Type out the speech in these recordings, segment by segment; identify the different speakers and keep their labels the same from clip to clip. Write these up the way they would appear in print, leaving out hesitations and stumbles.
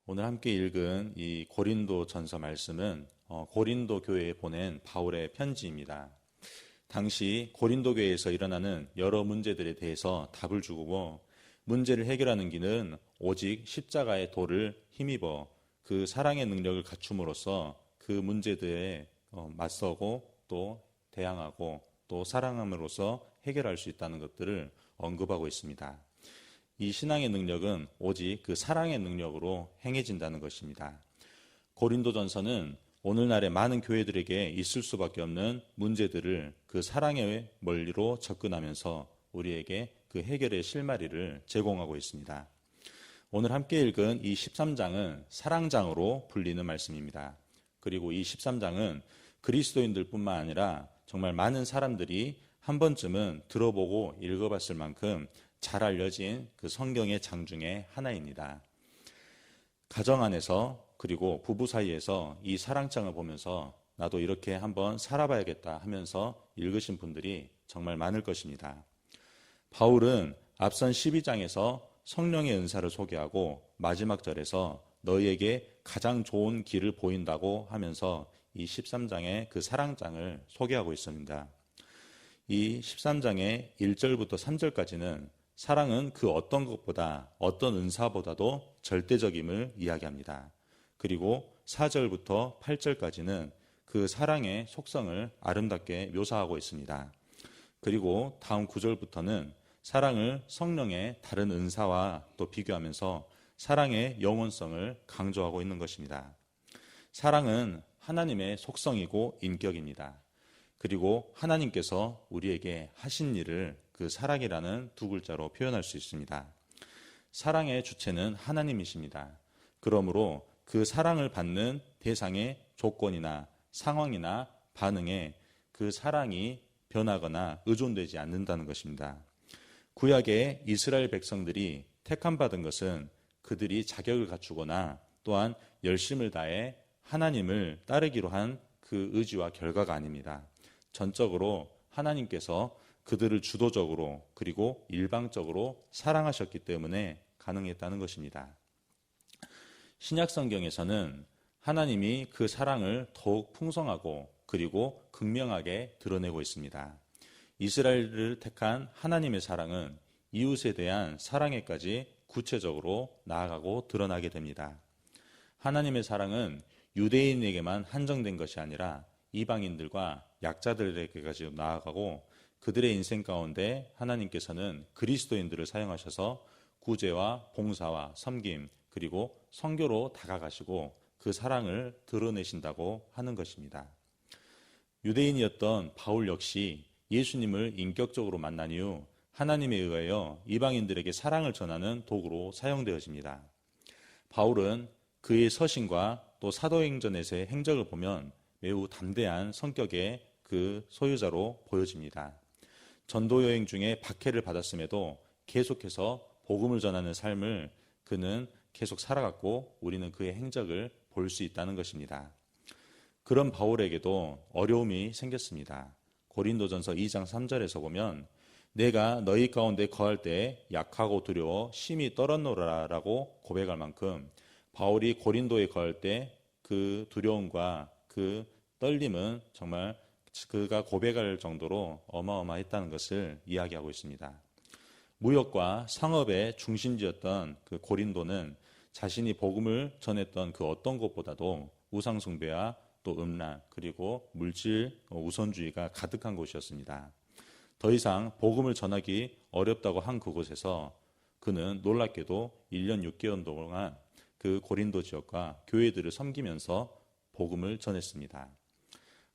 Speaker 1: 오늘 함께 읽은 이 고린도 전서 말씀은 고린도 교회에 보낸 바울의 편지입니다. 당시 고린도 교회에서 일어나는 여러 문제들에 대해서 답을 주고 문제를 해결하는 길은 오직 십자가의 도를 힘입어 그 사랑의 능력을 갖춤으로써 그 문제들에 맞서고 또 대항하고 또 사랑함으로써 해결할 수 있다는 것들을 언급하고 있습니다. 이 신앙의 능력은 오직 그 사랑의 능력으로 행해진다는 것입니다. 고린도전서는 오늘날의 많은 교회들에게 있을 수밖에 없는 문제들을 그 사랑의 원리로 접근하면서 우리에게 그 해결의 실마리를 제공하고 있습니다. 오늘 함께 읽은 이 13장은 사랑장으로 불리는 말씀입니다. 그리고 이 13장은 그리스도인들뿐만 아니라 정말 많은 사람들이 한 번쯤은 들어보고 읽어봤을 만큼 잘 알려진 그 성경의 장 중에 하나입니다. 가정 안에서 그리고 부부 사이에서 이 사랑장을 보면서 나도 이렇게 한번 살아봐야겠다 하면서 읽으신 분들이 정말 많을 것입니다. 바울은 앞선 12장에서 성령의 은사를 소개하고 마지막 절에서 너희에게 가장 좋은 길을 보인다고 하면서 이 13장의 그 사랑장을 소개하고 있습니다. 이 13장의 1절부터 3절까지는 사랑은 그 어떤 것보다 어떤 은사보다도 절대적임을 이야기합니다. 그리고 4절부터 8절까지는 그 사랑의 속성을 아름답게 묘사하고 있습니다. 그리고 다음 9절부터는 사랑을 성령의 다른 은사와 또 비교하면서 사랑의 영원성을 강조하고 있는 것입니다. 사랑은 하나님의 속성이고 인격입니다. 그리고 하나님께서 우리에게 하신 일을 그 사랑이라는 두 글자로 표현할 수 있습니다. 사랑의 주체는 하나님이십니다. 그러므로 그 사랑을 받는 대상의 조건이나 상황이나 반응에 그 사랑이 변하거나 의존되지 않는다는 것입니다. 구약의 이스라엘 백성들이 택함받은 것은 그들이 자격을 갖추거나 또한 열심을 다해 하나님을 따르기로 한 그 의지와 결과가 아닙니다. 전적으로 하나님께서 그들을 주도적으로 그리고 일방적으로 사랑하셨기 때문에 가능했다는 것입니다. 신약 성경에서는 하나님이 그 사랑을 더욱 풍성하고 그리고 극명하게 드러내고 있습니다. 이스라엘을 택한 하나님의 사랑은 이웃에 대한 사랑에까지 구체적으로 나아가고 드러나게 됩니다. 하나님의 사랑은 유대인에게만 한정된 것이 아니라 이방인들과 약자들에게까지 나아가고 그들의 인생 가운데 하나님께서는 그리스도인들을 사용하셔서 구제와 봉사와 섬김 그리고 선교로 다가가시고 그 사랑을 드러내신다고 하는 것입니다. 유대인이었던 바울 역시 예수님을 인격적으로 만난 이후 하나님에 의하여 이방인들에게 사랑을 전하는 도구로 사용되어집니다. 바울은 그의 서신과 또 사도행전에서의 행적을 보면 매우 담대한 성격의 그 소유자로 보여집니다. 전도 여행 중에 박해를 받았음에도 계속해서 복음을 전하는 삶을 그는 계속 살아갔고 우리는 그의 행적을 볼 수 있다는 것입니다. 그런 바울에게도 어려움이 생겼습니다. 고린도전서 2장 3절에서 보면 내가 너희 가운데 거할 때 약하고 두려워 심히 떨었노라라고 고백할 만큼 바울이 고린도에 거할 때 그 두려움과 그 떨림은 정말 그가 고백할 정도로 어마어마했다는 것을 이야기하고 있습니다. 무역과 상업의 중심지였던 그 고린도는 자신이 복음을 전했던 그 어떤 곳보다도 우상숭배와 또 음란 그리고 물질 우선주의가 가득한 곳이었습니다. 더 이상 복음을 전하기 어렵다고 한 그곳에서 그는 놀랍게도 1년 6개월 동안 그 고린도 지역과 교회들을 섬기면서 복음을 전했습니다.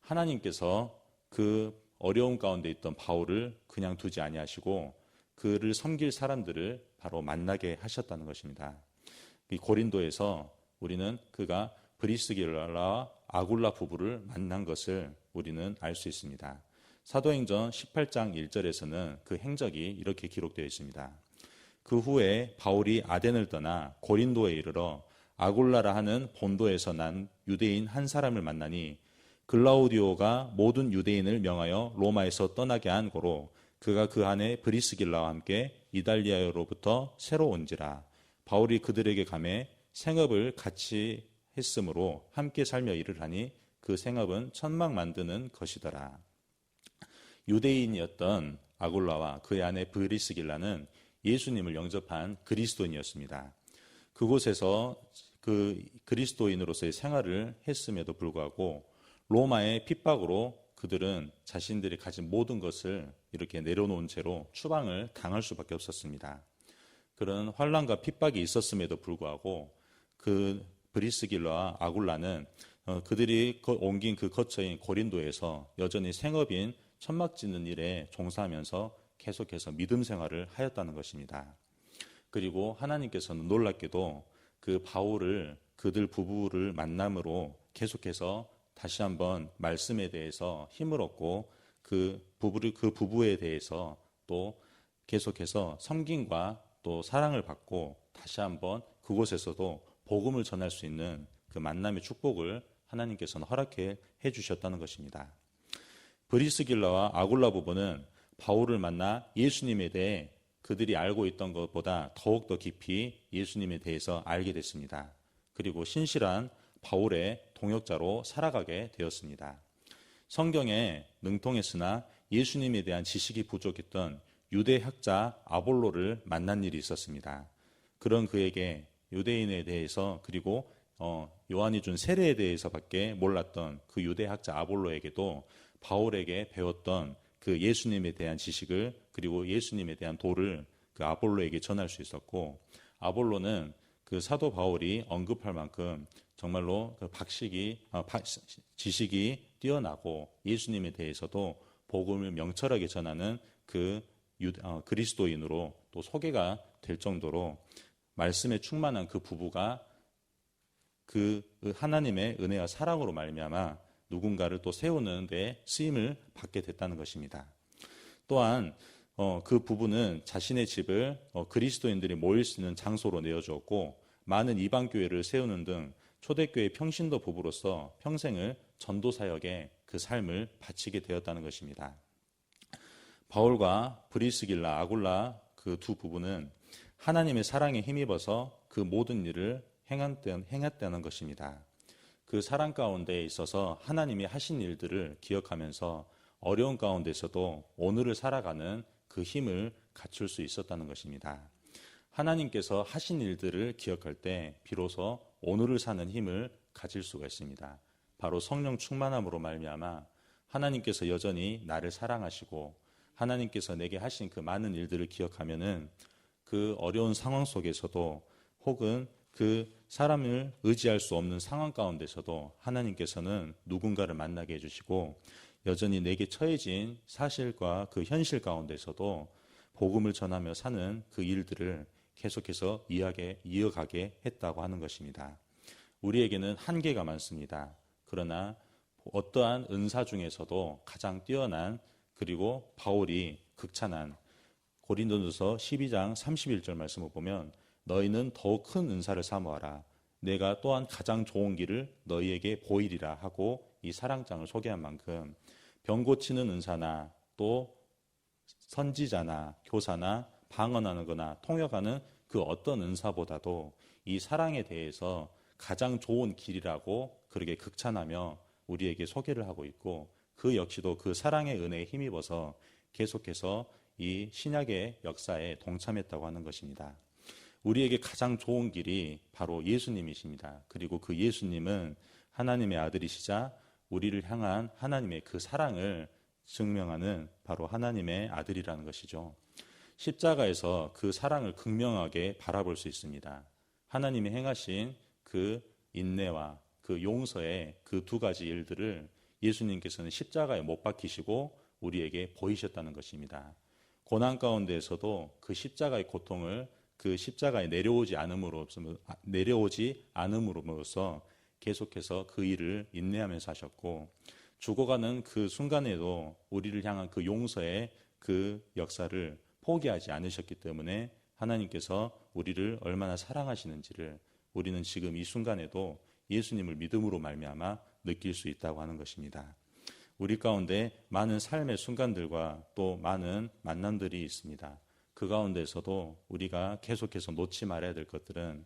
Speaker 1: 하나님께서 그 어려움 가운데 있던 바울을 그냥 두지 아니하시고 그를 섬길 사람들을 바로 만나게 하셨다는 것입니다. 이 고린도에서 우리는 그가 브리스길라와 아굴라 부부를 만난 것을 우리는 알 수 있습니다. 사도행전 18장 1절에서는 그 행적이 이렇게 기록되어 있습니다. 그 후에 바울이 아덴을 떠나 고린도에 이르러 아굴라라 하는 본도에서 난 유대인 한 사람을 만나니 글라우디오가 모든 유대인을 명하여 로마에서 떠나게 한 고로 그가 그 안에 브리스길라와 함께 이달리아로부터 새로 온지라. 바울이 그들에게 가매 생업을 같이 했으므로 함께 살며 일을 하니 그 생업은 천막 만드는 것이더라. 유대인이었던 아굴라와 그의 아내 브리스길라는 예수님을 영접한 그리스도인이었습니다. 그곳에서 그 그리스도인으로서의 생활을 했음에도 불구하고 로마의 핍박으로 그들은 자신들이 가진 모든 것을 이렇게 내려놓은 채로 추방을 당할 수밖에 없었습니다. 그런 환난과 핍박이 있었음에도 불구하고 그 브리스길라와 아굴라는 그들이 옮긴 그 거처인 고린도에서 여전히 생업인 천막 짓는 일에 종사하면서 계속해서 믿음 생활을 하였다는 것입니다. 그리고 하나님께서는 놀랍게도 그 바울을 그들 부부를 만남으로 계속해서 다시 한번 말씀에 대해서 힘을 얻고 그 부부에 대해서 또 계속해서 섬김과 또 사랑을 받고 다시 한번 그곳에서도 복음을 전할 수 있는 그 만남의 축복을 하나님께서는 허락해 주셨다는 것입니다. 브리스길라와 아굴라 부부는 바울을 만나 예수님에 대해 그들이 알고 있던 것보다 더욱더 깊이 예수님에 대해서 알게 됐습니다. 그리고 신실한 바울의 동역자로 살아가게 되었습니다. 성경에 능통했으나 예수님에 대한 지식이 부족했던 유대 학자 아볼로를 만난 일이 있었습니다. 그런 그에게 유대인에 대해서 그리고 요한이 준 세례에 대해서밖에 몰랐던 그 유대 학자 아볼로에게도 바울에게 배웠던 그 예수님에 대한 지식을 그리고 예수님에 대한 도를 그 아볼로에게 전할 수 있었고, 아볼로는 그 사도 바울이 언급할 만큼 정말로 그 지식이 뛰어나고 예수님에 대해서도 복음을 명철하게 전하는 그 그리스도인으로 또 소개가 될 정도로 말씀에 충만한 그 부부가 그 하나님의 은혜와 사랑으로 말미암아 누군가를 또 세우는 데 쓰임을 받게 됐다는 것입니다. 또한 그 부부는 자신의 집을 그리스도인들이 모일 수 있는 장소로 내어주었고 많은 이방 교회를 세우는 등 초대교회 평신도 부부로서 평생을 전도 사역에 그 삶을 바치게 되었다는 것입니다. 바울과 브리스길라, 아굴라 그 두 부부는 하나님의 사랑에 힘입어서 그 모든 일을 행했다는 것입니다. 그 사랑 가운데 있어서 하나님이 하신 일들을 기억하면서 어려운 가운데서도 오늘을 살아가는 그 힘을 갖출 수 있었다는 것입니다. 하나님께서 하신 일들을 기억할 때 비로소 오늘을 사는 힘을 가질 수가 있습니다. 바로 성령 충만함으로 말미암아 하나님께서 여전히 나를 사랑하시고 하나님께서 내게 하신 그 많은 일들을 기억하면은 그 어려운 상황 속에서도 혹은 그 사람을 의지할 수 없는 상황 가운데서도 하나님께서는 누군가를 만나게 해주시고 여전히 내게 처해진 사실과 그 현실 가운데서도 복음을 전하며 사는 그 일들을 계속해서 이어가게 했다고 하는 것입니다. 우리에게는 한계가 많습니다. 그러나 어떠한 은사 중에서도 가장 뛰어난 그리고 바울이 극찬한 고린도전서 12장 31절 말씀을 보면 너희는 더욱 큰 은사를 사모하라. 내가 또한 가장 좋은 길을 너희에게 보이리라 하고 이 사랑장을 소개한 만큼 병 고치는 은사나 또 선지자나 교사나 방언하는 거나 통역하는 그 어떤 은사보다도 이 사랑에 대해서 가장 좋은 길이라고 그렇게 극찬하며 우리에게 소개를 하고 있고 그 역시도 그 사랑의 은혜에 힘입어서 계속해서 이 신약의 역사에 동참했다고 하는 것입니다. 우리에게 가장 좋은 길이 바로 예수님이십니다. 그리고 그 예수님은 하나님의 아들이시자 우리를 향한 하나님의 그 사랑을 증명하는 바로 하나님의 아들이라는 것이죠. 십자가에서 그 사랑을 극명하게 바라볼 수 있습니다. 하나님이 행하신 그 인내와 그 용서의 그 두 가지 일들을 예수님께서는 십자가에 못 박히시고 우리에게 보이셨다는 것입니다. 고난 가운데에서도 그 십자가의 고통을 그 십자가에 내려오지 않음으로써 계속해서 그 일을 인내하면서 하셨고 죽어가는 그 순간에도 우리를 향한 그 용서의 그 역사를 포기하지 않으셨기 때문에 하나님께서 우리를 얼마나 사랑하시는지를 우리는 지금 이 순간에도 예수님을 믿음으로 말미암아 느낄 수 있다고 하는 것입니다. 우리 가운데 많은 삶의 순간들과 또 많은 만남들이 있습니다. 그 가운데서도 우리가 계속해서 놓지 말아야 될 것들은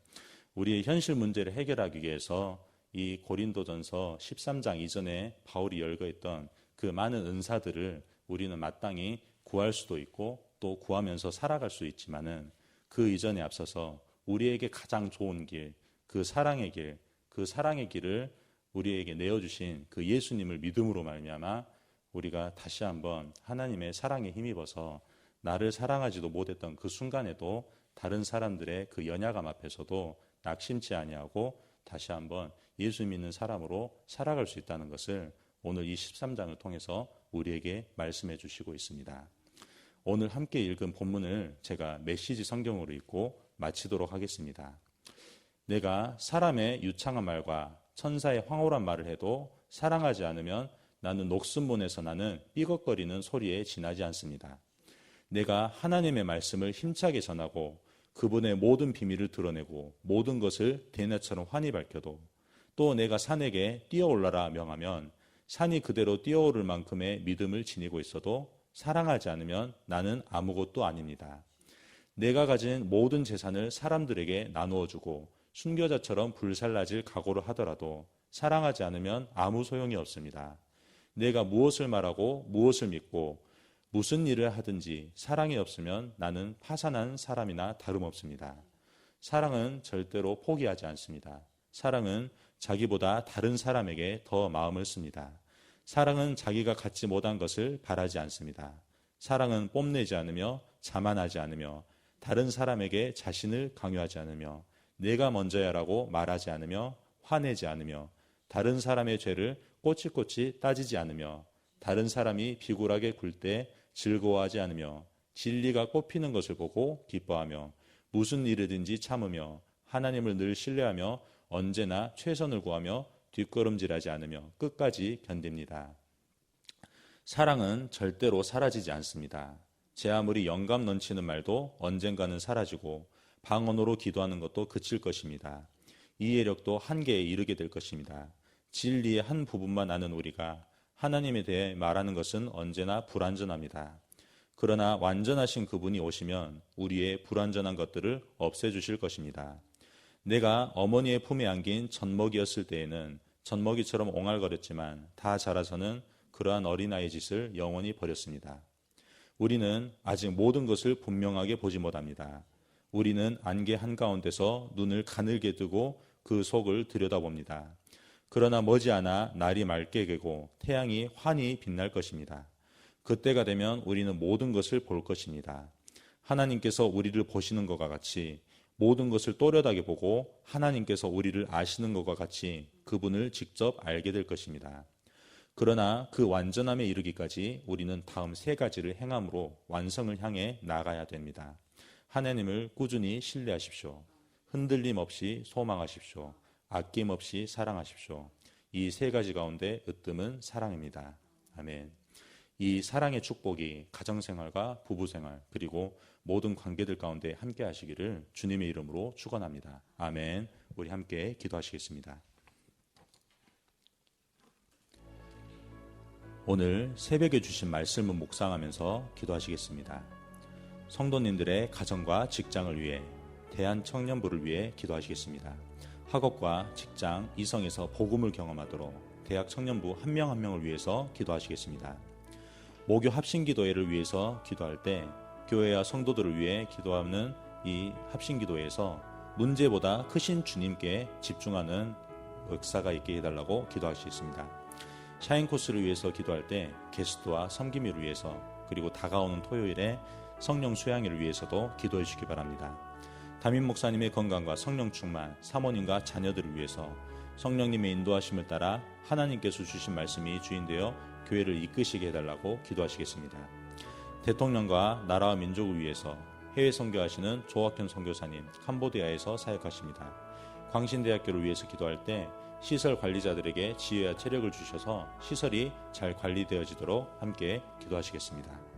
Speaker 1: 우리의 현실 문제를 해결하기 위해서 이 고린도전서 13장 이전에 바울이 열거했던 그 많은 은사들을 우리는 마땅히 구할 수도 있고 또 구하면서 살아갈 수 있지만은 그 이전에 앞서서 우리에게 가장 좋은 길, 그 사랑의 길을 우리에게 내어주신 그 예수님을 믿음으로 말미암아 우리가 다시 한번 하나님의 사랑에 힘입어서 나를 사랑하지도 못했던 그 순간에도 다른 사람들의 그 연약함 앞에서도 낙심치 아니하고 다시 한번 예수 믿는 사람으로 살아갈 수 있다는 것을 오늘 이 13장을 통해서 우리에게 말씀해 주시고 있습니다. 오늘 함께 읽은 본문을 제가 메시지 성경으로 읽고 마치도록 하겠습니다. 내가 사람의 유창한 말과 천사의 황홀한 말을 해도 사랑하지 않으면 나는 녹슨문에서 나는 삐걱거리는 소리에 지나지 않습니다. 내가 하나님의 말씀을 힘차게 전하고 그분의 모든 비밀을 드러내고 모든 것을 대낮처럼 환히 밝혀도 또 내가 산에게 뛰어올라라 명하면 산이 그대로 뛰어오를 만큼의 믿음을 지니고 있어도 사랑하지 않으면 나는 아무것도 아닙니다. 내가 가진 모든 재산을 사람들에게 나누어 주고 순교자처럼 불살라질 각오를 하더라도 사랑하지 않으면 아무 소용이 없습니다. 내가 무엇을 말하고 무엇을 믿고 무슨 일을 하든지 사랑이 없으면 나는 파산한 사람이나 다름없습니다. 사랑은 절대로 포기하지 않습니다. 사랑은 자기보다 다른 사람에게 더 마음을 씁니다. 사랑은 자기가 갖지 못한 것을 바라지 않습니다. 사랑은 뽐내지 않으며 자만하지 않으며 다른 사람에게 자신을 강요하지 않으며 내가 먼저야라고 말하지 않으며 화내지 않으며 다른 사람의 죄를 꼬치꼬치 따지지 않으며 다른 사람이 비굴하게 굴 때 즐거워하지 않으며 진리가 꽃피는 것을 보고 기뻐하며 무슨 일이든지 참으며 하나님을 늘 신뢰하며 언제나 최선을 구하며 뒷걸음질하지 않으며 끝까지 견딥니다. 사랑은 절대로 사라지지 않습니다. 제 아무리 영감 넘치는 말도 언젠가는 사라지고 방언으로 기도하는 것도 그칠 것입니다. 이해력도 한계에 이르게 될 것입니다. 진리의 한 부분만 아는 우리가 하나님에 대해 말하는 것은 언제나 불완전합니다. 그러나 완전하신 그분이 오시면 우리의 불완전한 것들을 없애주실 것입니다. 내가 어머니의 품에 안긴 젖먹이였을 때에는 젖먹이처럼 옹알거렸지만 다 자라서는 그러한 어린아이의 짓을 영원히 버렸습니다. 우리는 아직 모든 것을 분명하게 보지 못합니다. 우리는 안개 한가운데서 눈을 가늘게 뜨고 그 속을 들여다봅니다. 그러나 머지않아 날이 맑게 개고 태양이 환히 빛날 것입니다. 그때가 되면 우리는 모든 것을 볼 것입니다. 하나님께서 우리를 보시는 것과 같이 모든 것을 또렷하게 보고 하나님께서 우리를 아시는 것과 같이 그분을 직접 알게 될 것입니다. 그러나 그 완전함에 이르기까지 우리는 다음 세 가지를 행함으로 완성을 향해 나가야 됩니다. 하나님을 꾸준히 신뢰하십시오. 흔들림 없이 소망하십시오. 아낌없이 사랑하십시오. 이 세 가지 가운데 으뜸은 사랑입니다. 아멘. 이 사랑의 축복이 가정생활과 부부생활 그리고 모든 관계들 가운데 함께 하시기를 주님의 이름으로 축원합니다. 아멘. 우리 함께 기도하시겠습니다. 오늘 새벽에 주신 말씀을 묵상하면서 기도하시겠습니다. 성도님들의 가정과 직장을 위해 대한청년부를 위해 기도하시겠습니다. 학업과 직장, 이성에서 복음을 경험하도록 대학 청년부 한 명 한 명을 위해서 기도하시겠습니다. 모교 합심기도회를 위해서 기도할 때 교회와 성도들을 위해 기도하는 이 합심기도회에서 문제보다 크신 주님께 집중하는 역사가 있게 해달라고 기도할 수 있습니다. 샤인 코스를 위해서 기도할 때 게스트와 섬김을 위해서 그리고 다가오는 토요일에 성령 수양회를 위해서도 기도해 주시기 바랍니다. 담임 목사님의 건강과 성령 충만, 사모님과 자녀들을 위해서 성령님의 인도하심을 따라 하나님께서 주신 말씀이 주인되어 교회를 이끄시게 해달라고 기도하시겠습니다. 대통령과 나라와 민족을 위해서 해외 선교하시는 조학현 선교사님 캄보디아에서 사역하십니다. 광신대학교를 위해서 기도할 때 시설 관리자들에게 지혜와 체력을 주셔서 시설이 잘 관리되어지도록 함께 기도하시겠습니다.